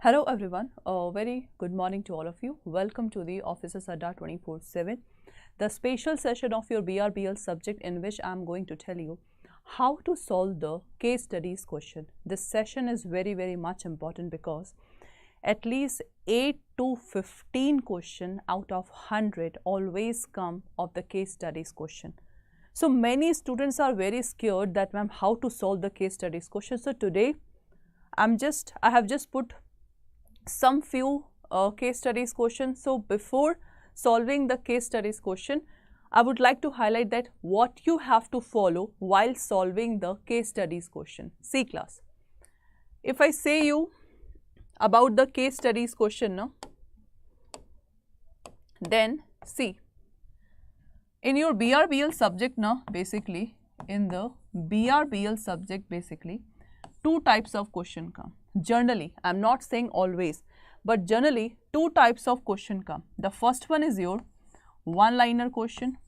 Hello everyone, a very good morning to all of you. Welcome to the Officers Adda 24/7, the special session of your BRBL subject in which I am going to tell you how to solve the case studies question. This session is very much important because at least 8 to 15 question out of 100 always come of the case studies question. So many students are very scared that ma'am how to solve the case studies question. So today I have just put some few case studies questions. So before solving the case studies question, I would like to highlight that what you have to follow while solving the case studies question. See class, if I say you about the case studies question, no, then see in your BRBL subject, no, basically in the BRBL subject basically two types of question come. Generally, I am not saying always, but generally two types of question come. The first one is your one-liner question,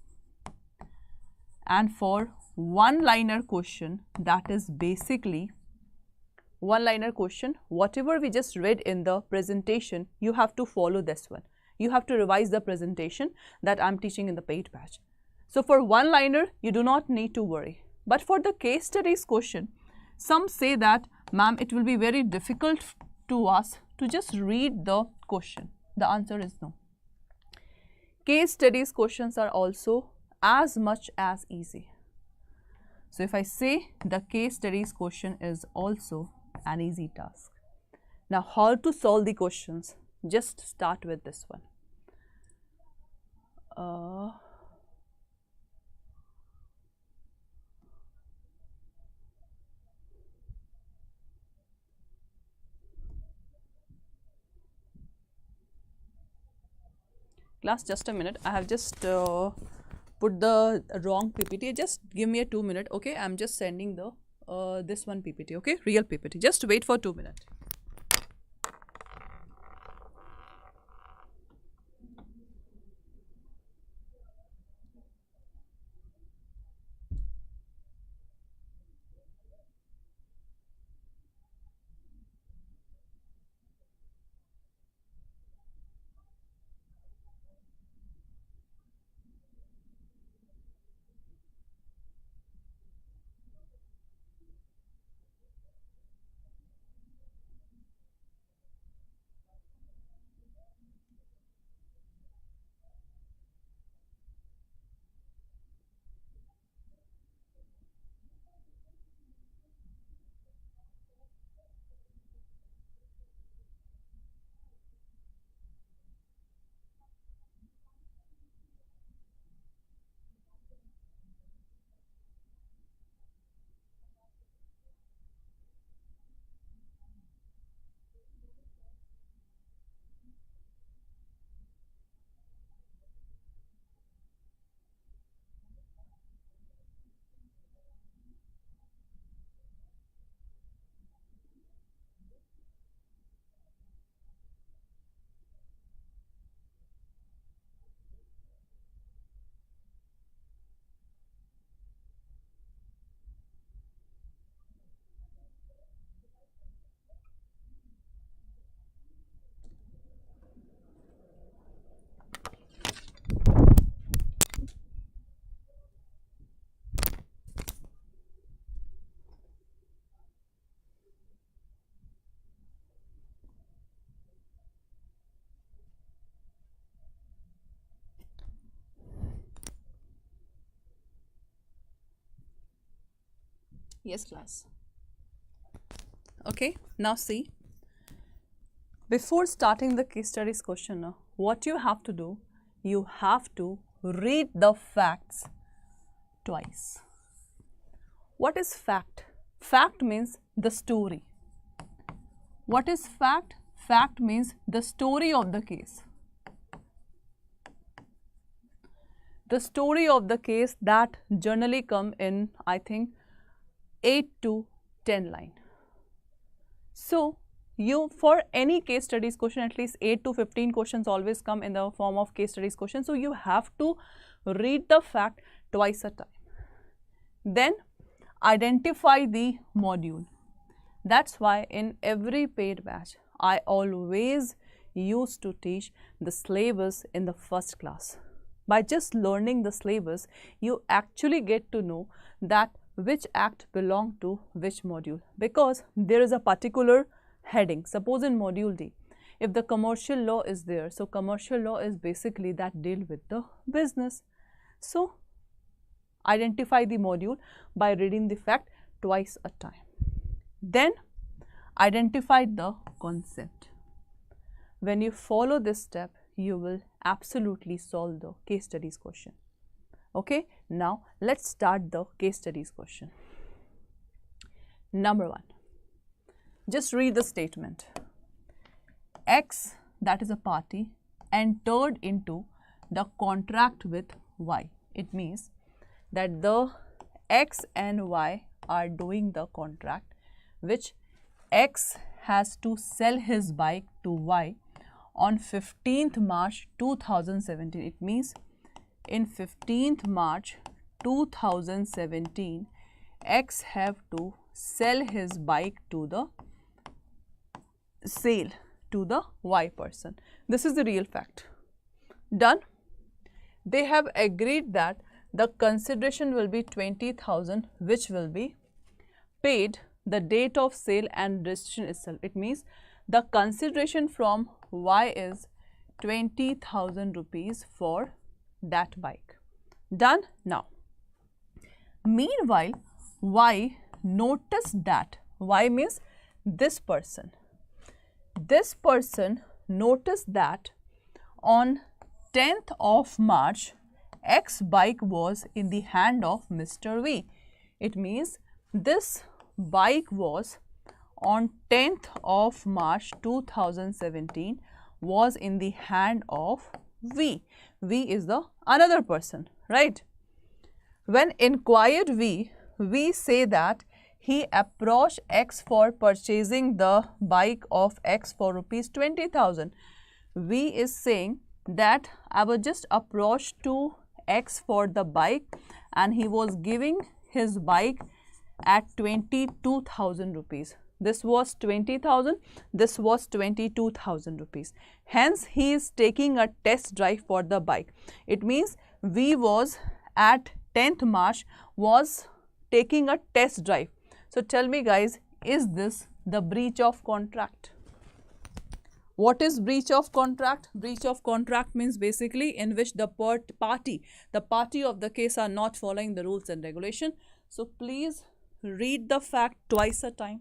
and for one-liner question, that is basically one-liner question, whatever we just read in the presentation, you have to follow this one. You have to revise the presentation that I am teaching in the paid batch. So for one-liner, you do not need to worry. But for the case studies question, some say that, ma'am, it will be very difficult to us to just read the question. The answer is no. Case studies questions are also as much as easy. So if I say the case studies question is also an easy task. Now how to solve the questions? Just start with this one. Class, just a minute. I have just put the wrong PPT. Just give me a 2 minute. Okay, I'm just sending the this one PPT. Okay, real PPT. Just wait for 2 minutes. Yes, class. Okay, now see, before starting the case studies question, what you have to do, you have to read the facts twice. What is fact? Fact means the story. What is fact? Fact means the story of the case. The story of the case that generally come in, I think, 8 to 10 line. So you, for any case studies question, at least 8 to 15 questions always come in the form of case studies question. So you have to read the fact twice a time. Then identify the module. That's why in every paid batch I always used to teach the syllabus in the first class. By just learning the syllabus, you actually get to know that which act belong to which module, because there is a particular heading. Suppose in module D, if the commercial law is there, so commercial law is basically that deal with the business. So identify the module by reading the fact twice a time. Then identify the concept. When you follow this step, you will absolutely solve the case studies question. Okay, now let's start the case studies question. Number 1, just read the statement. X, that is a party, entered into the contract with Y. It means that the X and Y are doing the contract, which X has to sell his bike to Y on 15th March 2017. It means in 15th March 2017, X have to sell his bike to the sale to the Y person. This is the real fact. Done. They have agreed that the consideration will be 20,000, which will be paid the date of sale and registration itself. It means the consideration from Y is 20,000 rupees for that bike. Done. Now, meanwhile, Y noticed that, Y means this person. This person noticed that on 10th of March, X bike was in the hand of Mr. V. It means this bike was on 10th of March 2017 was in the hand of V. V is the another person, right? When inquired V say that he approached X for purchasing the bike of X for rupees 20,000. V is saying that I was just approached to X for the bike and he was giving his bike at 22,000 rupees. This was 20,000, this was 22,000 rupees. Hence, he is taking a test drive for the bike. It means V was at 10th March was taking a test drive. So, tell me guys, is this the breach of contract? What is breach of contract? Breach of contract means basically in which the party of the case are not following the rules and regulation. So, please read the fact twice a time.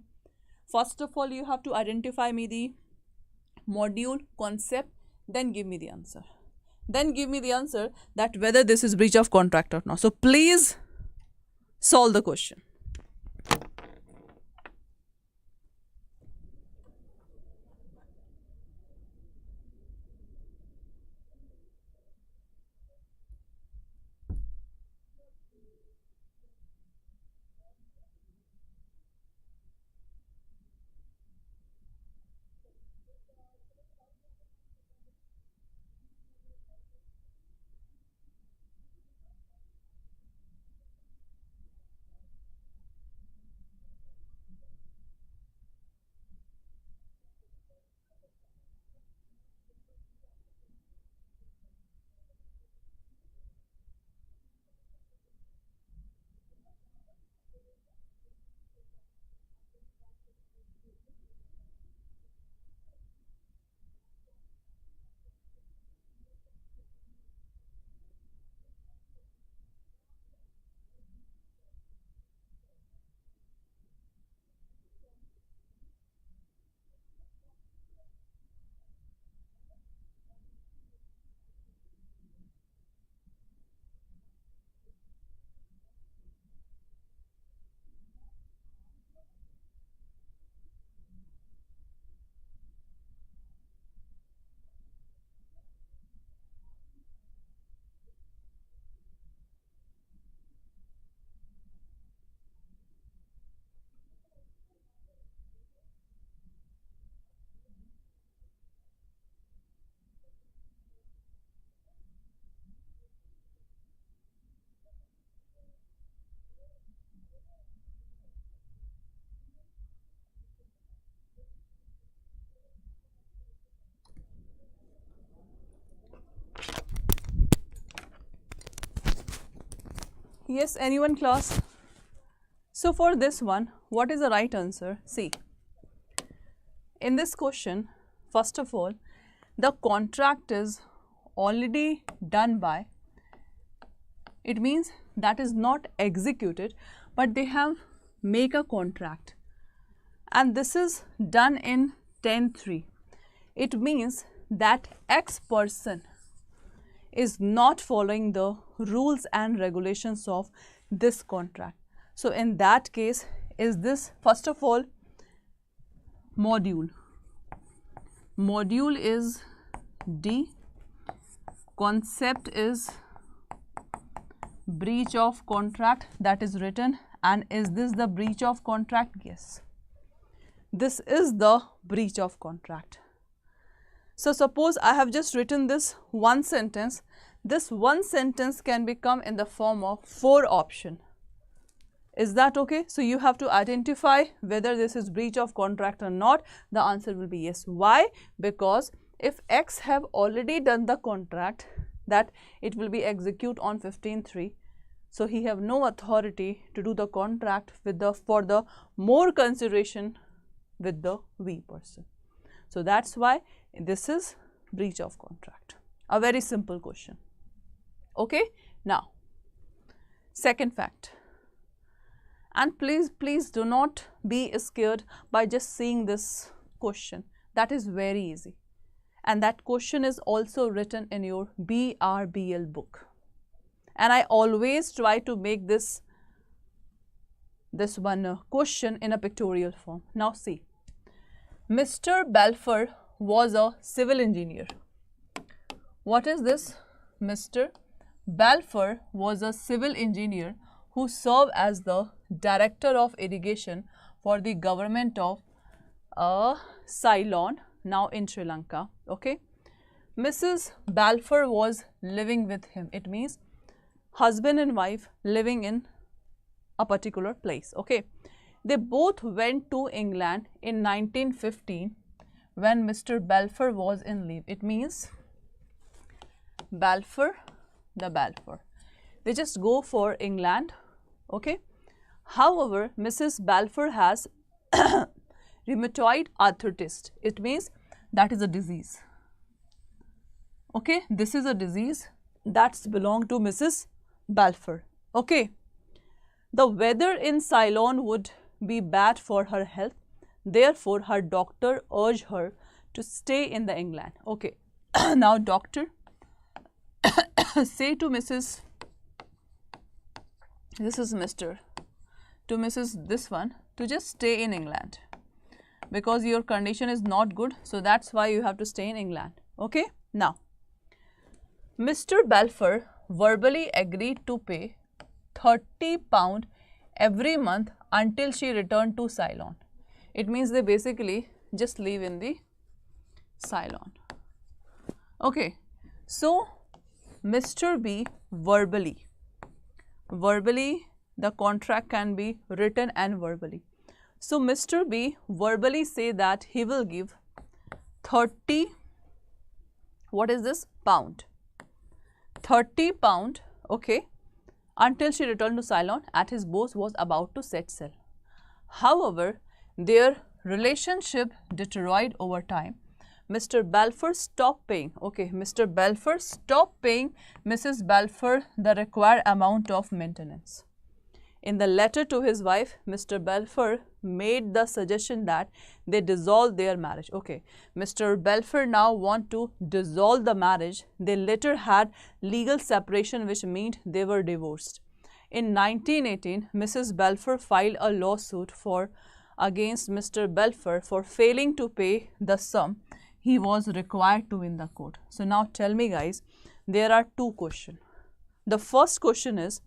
First of all, you have to identify me the module, concept, then give me the answer. Then give me the answer that whether this is breach of contract or not. So, please solve the question. Yes, anyone class? So for this one, what is the right answer? See, in this question, first of all, the contract is already done by, it means that is not executed, but they have make a contract, and this is done in 10-3. It means that X person is not following the rules and regulations of this contract. So in that case, is this first of all module? Module is D. Concept is breach of contract, that is written. And is this the breach of contract? Yes. This is the breach of contract. So suppose I have just written this one sentence. This one sentence can become in the form of 4 options. Is that okay? So you have to identify whether this is breach of contract or not. The answer will be yes. Why? Because if X have already done the contract, that it will be execute on 15-3. So he have no authority to do the contract with the for the more consideration with the V person. So that's why this is breach of contract. A very simple question. Okay. Now, second fact. And please do not be scared by just seeing this question. That is very easy. And that question is also written in your BRBL book. And I always try to make this one question in a pictorial form. Now see, Mr. Balfour was a civil engineer. What is this? Mr. Balfour was a civil engineer who served as the director of irrigation for the government of Ceylon, now in Sri Lanka. Okay. Mrs. Balfour was living with him. It means husband and wife living in a particular place. Okay. They both went to England in 1915 when Mr. Balfour was in leave. It means Balfour, the Balfour. They just go for England. Okay. However, Mrs. Balfour has rheumatoid arthritis. It means that is a disease. Okay. This is a disease that's belong to Mrs. Balfour. Okay. The weather in Ceylon would be bad for her health. Therefore, her doctor urged her to stay in the England. Okay. Now, doctor say to Mrs. This is Mr. to Mrs. this one to just stay in England because your condition is not good. So that's why you have to stay in England. Okay. Now, Mr. Balfour verbally agreed to pay £30 every month until she returned to Ceylon. It means they basically just live in the Ceylon. Okay. So, Mr. B verbally the contract can be written and verbally. So, Mr. B verbally say that he will give 30, what is this? Pound. 30 pound, okay, until she returned to Ceylon at his boss was about to set sail. However, their relationship deteriorated over time. Mr. Balfour stopped paying, okay, Mr. Balfour stopped paying Mrs. Balfour the required amount of maintenance. In the letter to his wife, Mr. Balfour made the suggestion that they dissolve their marriage. Okay, Mr. Balfour now want to dissolve the marriage. They later had legal separation, which meant they were divorced. In 1918, Mrs. Balfour filed a lawsuit against Mr. Balfour for failing to pay the sum he was required to in the court. So now tell me guys, there are 2 questions. The first question is,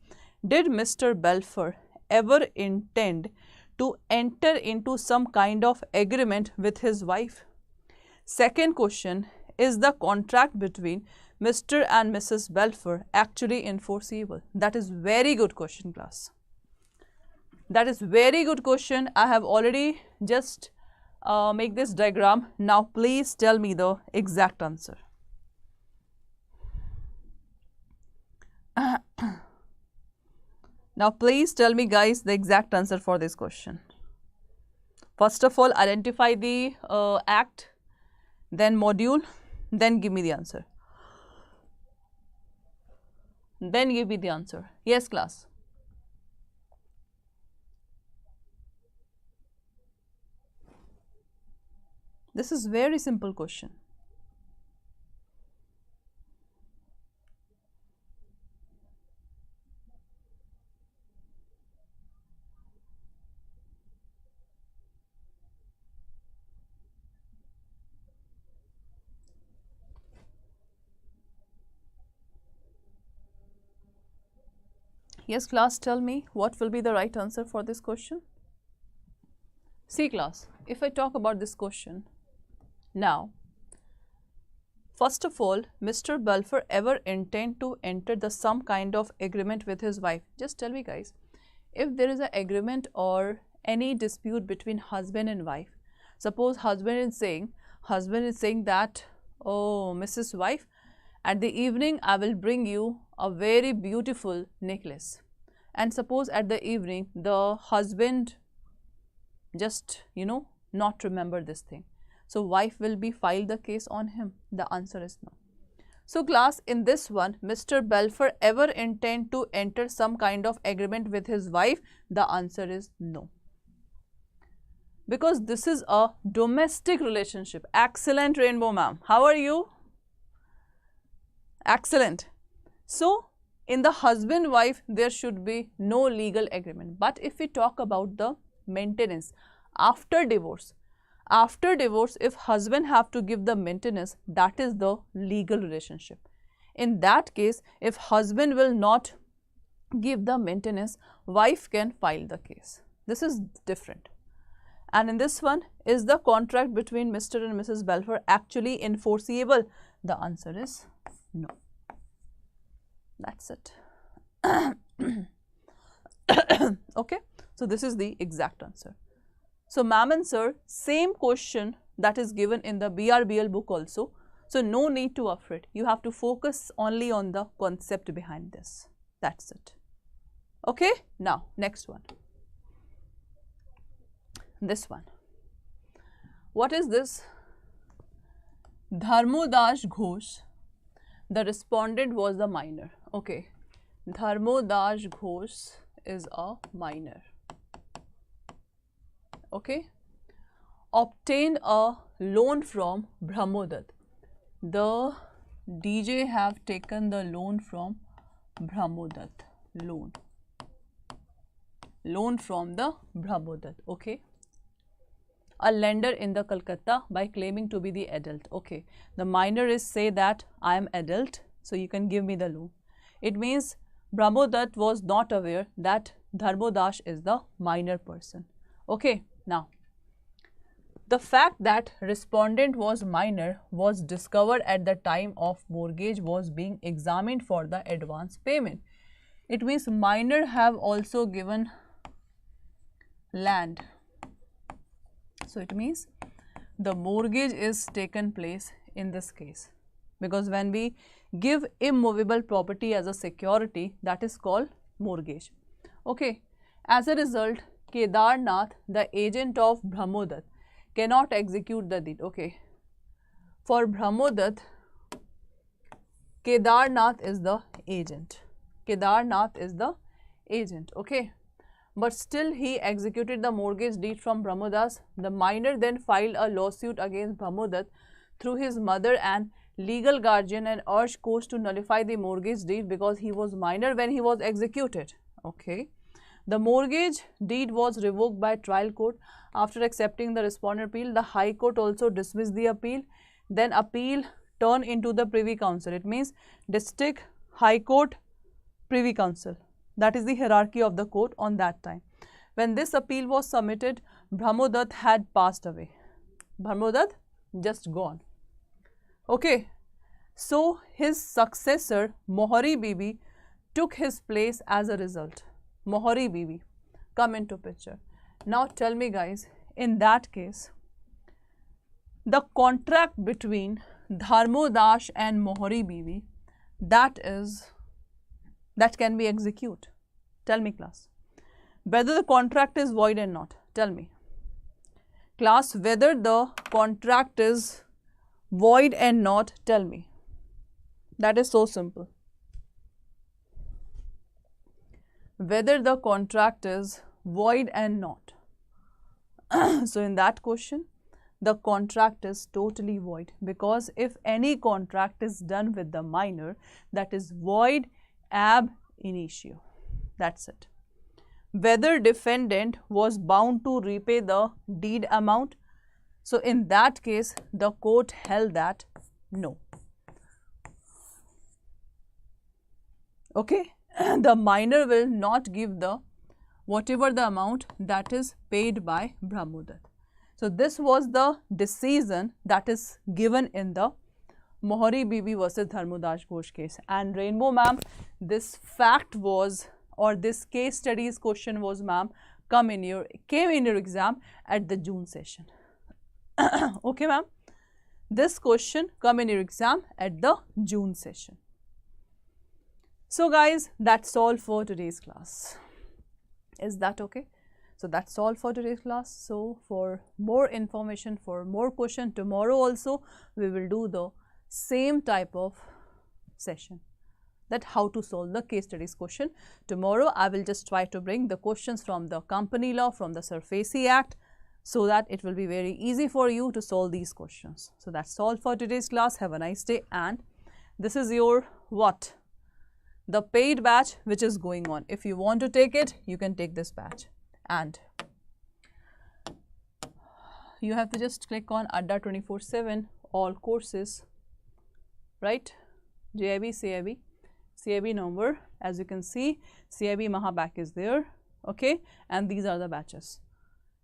did Mr. Balfour ever intend to enter into some kind of agreement with his wife? Second question, is the contract between Mr. and Mrs. Balfour actually enforceable? That is very good question, class. That is very good question. I have already just make this diagram. Now please tell me the exact answer. Now please tell me guys the exact answer for this question. First of all, identify the act, then module, then give me the answer. Then give me the answer. Yes, class. This is very simple question. Yes, class, tell me what will be the right answer for this question. See, class, if I talk about this question, now, first of all, Mr. Balfour ever intend to enter the some kind of agreement with his wife? Just tell me guys, if there is an agreement or any dispute between husband and wife, suppose husband is saying that, oh, Mrs. Wife, at the evening I will bring you a very beautiful necklace, and suppose at the evening the husband just not remember this thing, so wife will be filed the case on him. The answer is no. So class, in this one, Mr. Balfour ever intend to enter some kind of agreement with his wife? The answer is no, because this is a domestic relationship. Excellent, Rainbow ma'am, how are you? Excellent. So in the husband wife there should be no legal agreement. But if we talk about the maintenance after divorce, if husband have to give the maintenance, that is the legal relationship. In that case, if husband will not give the maintenance, wife can file the case. This is different. And in this one, is the contract between Mr. and Mrs. Balfour actually enforceable? The answer is no. That's it. Okay, so this is the exact answer. So ma'am and sir, same question that is given in the BRBL book also. So no need to afraid. You have to focus only on the concept behind this. That's it. Okay, now next one. This one. What is this? Dharmodash Ghosh. The respondent was the minor. Okay, Dharmodash Ghosh is a minor. Okay, obtained a loan from Brahmodat. The DJ have taken the loan from Brahmodat. Loan from the Brahmodat. Okay, a lender in the Calcutta by claiming to be the adult. Okay, the minor is say that I am adult, so you can give me the loan. It means Brahmodat was not aware that Dharmodash is the minor person. Okay, now the fact that respondent was minor was discovered at the time of mortgage was being examined for the advance payment. It means minor have also given land. So it means the mortgage is taken place in this case, because when we give immovable property as a security, that is called mortgage. Okay, as a result, Kedarnath, the agent of Brahmodat, cannot execute the deed. Okay, for Brahmodat, Kedarnath is the agent. Kedarnath is the agent. Okay, but still he executed the mortgage deed from Brahmodas. The minor then filed a lawsuit against Brahmodat through his mother and legal guardian and urged courts to nullify the mortgage deed because he was minor when he was executed. Okay, the mortgage deed was revoked by trial court. After accepting the respondent appeal, the High Court also dismissed the appeal. Then appeal turned into the Privy Council. It means District, High Court, Privy Council. That is the hierarchy of the court on that time. When this appeal was submitted, Brahmodat had passed away. Brahmodat just gone. Okay, so his successor Mohari Bibi took his place as a result. Mohari Bibi come into picture. Now tell me guys, in that case, the contract between Dharmodash and Mohari Bibi, that can be executed. Tell me, class. Whether the contract is void and not. Tell me. Class, whether the contract is void and not. Tell me. That is so simple. Whether the contract is void and not. So in that question, the contract is totally void, because if any contract is done with the minor, that is void ab initio. That's it. Whether defendant was bound to repay the deed amount. So in that case, the court held that no. Okay, the minor will not give the whatever the amount that is paid by Brahmodat. So this was the decision that is given in the Mohari Bibi versus Dharmodash Ghosh case. And Rainbow ma'am, this fact was, or this case studies question was, ma'am, came in your exam at the June session. Okay, ma'am. This question come in your exam at the June session. So guys, that's all for today's class. Is that okay? So that's all for today's class. So for more information, for more question, tomorrow also we will do the same type of session, that how to solve the case studies question. Tomorrow I will just try to bring the questions from the company law, from the SARFAESI Act, so that it will be very easy for you to solve these questions. So that's all for today's class. Have a nice day. And this is your what? The paid batch which is going on. If you want to take it, you can take this batch. And you have to just click on Adda 24/7 all courses, right? JIB, CAIB, CAIB number. As you can see, CAIB Mahapacks is there, okay? And these are the batches.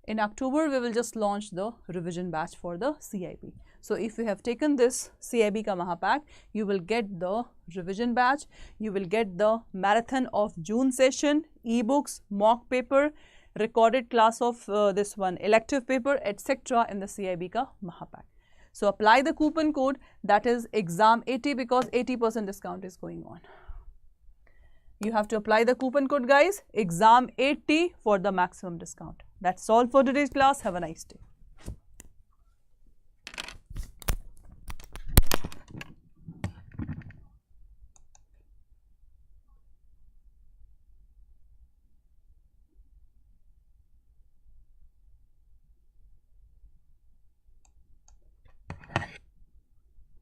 In October, we will just launch the revision batch for the CAIB. So if you have taken this CAIB ka Mahapack, you will get the revision batch, you will get the marathon of June session, ebooks, mock paper, recorded class of this one, elective paper, etc. in the CAIB ka Mahapack. So apply the coupon code, that is exam 80, because 80% discount is going on. You have to apply the coupon code, guys, exam 80 for the maximum discount. That's all for today's class. Have a nice day.